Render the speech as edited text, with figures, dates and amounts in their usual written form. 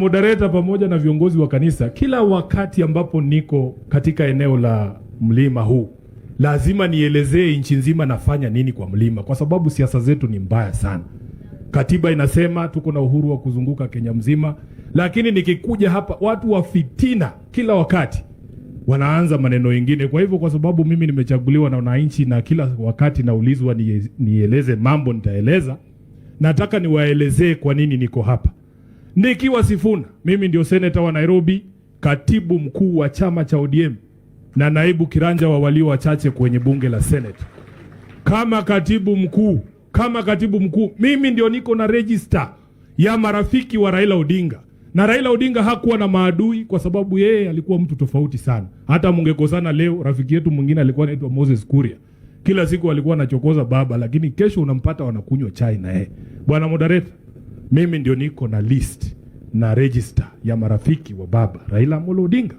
Moderator pamoja na viongozi wa kanisa, kila wakati ambapo niko katika eneo la mlima huu lazima nielezee nchi nzima nafanya nini kwa mlima, kwa sababu siasa zetu ni mbaya sana. Katiba inasema tuko na uhuru wa kuzunguka Kenya mzima, lakini nikikuja hapa watu wa fitina kila wakati wanaanza maneno mengine. Kwa hivyo, kwa sababu mimi nimechaguliwa na wananchi na kila wakati naulizwa nieleze mambo, nitaeleza. Nataka niwaelezee kwa nini niko hapa. Nikiwa Sifuna, mimi ndio seneta wa Nairobi, katibu mkuu wa chama cha ODM na naibu kiranja wa walio wachache kwenye bunge la Senate. Kama katibu mkuu, mimi ndio niko na register ya marafiki wa Raila Odinga. Na Raila Odinga hakuwa na maadui kwa sababu yeye alikuwa mtu tofauti sana. Hata mungekosana leo, rafiki yetu mwingine alikuwa anaitwa Moses Kuria. Kila siku alikuwa anachokoza baba, lakini kesho unampata wanakunywa chai na yeye. Bwana moderator, mimi ndio niko na list na register ya marafiki wa baba Raila Odinga.